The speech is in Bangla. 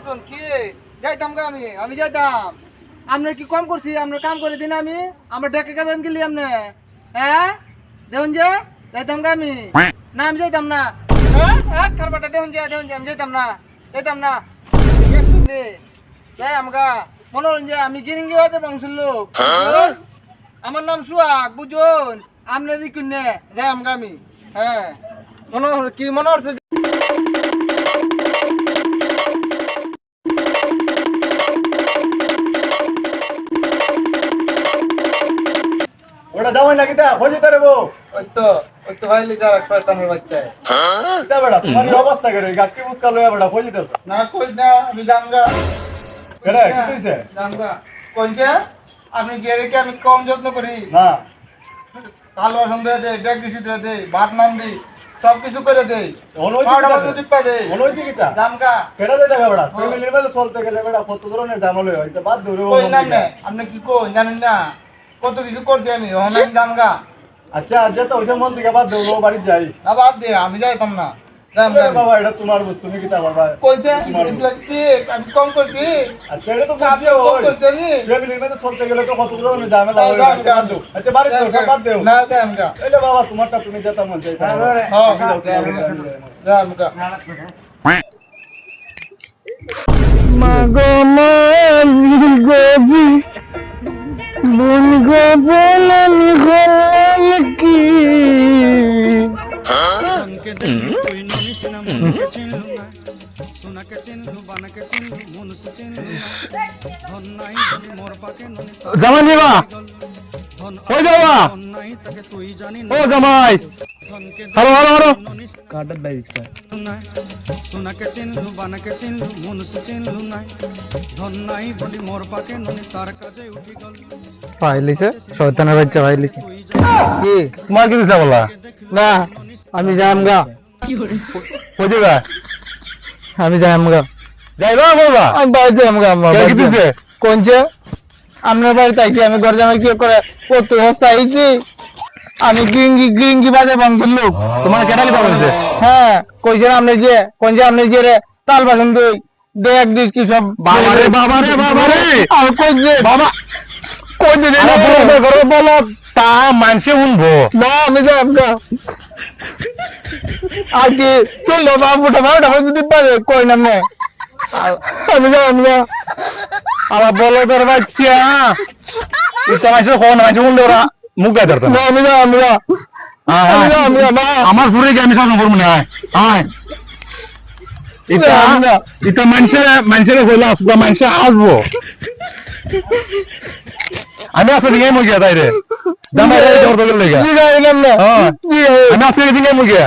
করছেন কি যাইতাম গা আমি যাইতাম আপনার কি কম করছি আপনার কাম করে দিন আমি আমার ডেকে কাদান গেলি আপনি হ্যাঁ দেখুন যে যাইতাম গা আমি না আমি যাইতাম না হ্যাঁ খারবাটা দেখুন যে আমি যাইতাম না শুননি যাই আমগা মনে হন যে আমি গিরিঙ্গি বাজে বংশের লোক আমার নাম সুয়াগ বুঝুন আপনার কিনে যাই আমগা আমি হ্যাঁ কি মনে হচ্ছে ওটা জামাই নাকি তা হয়ে যেতে রেবো ওই তো ভাইলি যারা শয়তানের বাচ্চা তা বেটা তোমার এই অবস্থা করে গাট্টি মুসকা লয়া বেটা হয়ে যেতেছ না কই না আমি জামগা কেরে কি কইছে জামগা কোনছে আপনি গেরেকে আমি কম যত্ন করি না কালো সন্ধ্যা দেই ব্যাগ দিছি দেই ভাত নাম দিই সব কিছু করে দেই পাউডার মতো টিপা দেই মনে হইছে কিটা জামগা কেরে দে টাকা বেটা তুমি লেভেলে চলতে গেলে বেটা কত ধরনের দাম হলো এটা বাদ ধরে কই নাম নে আপনি কি কই জানেন না কত কিছু করছি আমি ওখানে আমি জামগা আচ্ছা আচ্ছা তো ওইসব মন থেকে বাদ দেবো বাড়ি যাই না বাদ দে আমি যাইতাম না বাবা এটা তোমার বস্তু তুমি কিতা বাবা কইছে আমি কম করছি আচ্ছা এটা তো আপনি কম করছি আমি ফ্যামিলির মধ্যে চলতে গেলে তো কত ধরনের ঝামেলা হয় আচ্ছা বাড়ি যাও বাদ দেও না জামগা এলে বাবা তোমারটা তুমি যেটা মন চাই জামগা মাগো মালি গজি বুন গো বলন হলাম কি ধনকে দেখি তুই ননিস না মনকে চিনলু না সোনাকে চিনলু বানাকে চিনলু মনুষ্য চিনলু না ধন নাই বলি মোর পাকে ননি জামাই নিবা ধন ও যাওয়া ধন নাই তাকে তুই জানি ও না জামাই ধনকে হলো ননিস কাটার বাই দিচ্ছে না সোনাকে চিনলু বানাকে চিনলু মনুষ্য চিনলু না ধন নাই বলি মোর পাকে ননি তার কাজে উঠি গল পাইলিছে শয়তানের বাচ্চা পাইলিছে তুই জানি কি তোমার কি দিছে বলা না আমি যামগা কই দিবা আমি যামগা যাইবা বলবা আমি বাড়ি যামগা কে কি দিছে কোনছে আপনার বাড়িতে আইছি আমি ঘর জামাই কি করে কত সস্তা আইছি আমি গিরিঙ্গি বাজে বংশের লোক তোমার কেটালি বলছে হ্যাঁ কইছেন আপনি যে রে তাল বাসন দই দেখ দিস কি সব বাবারে আর কইছে বাবা কই দে বলো তা মানসে শুনবো না আমি যামগা আর কি চলো বাবুটা যদি পারে কই না আমি যামগা আবার বলো তোর বাচ্চা ইচ্ছা মাসে কোন মাসে শুনলে ওরা মুখ গায়ে ধরতো আমার পুরে আমি শাসন করবো না এটা মানুষের হইলে আসবো মানুষে আসবো আমি আসলে দিকে মুখিয়া তাই রে জামাই ধরতে গেলে আমি আসলে দিকে মুখিয়া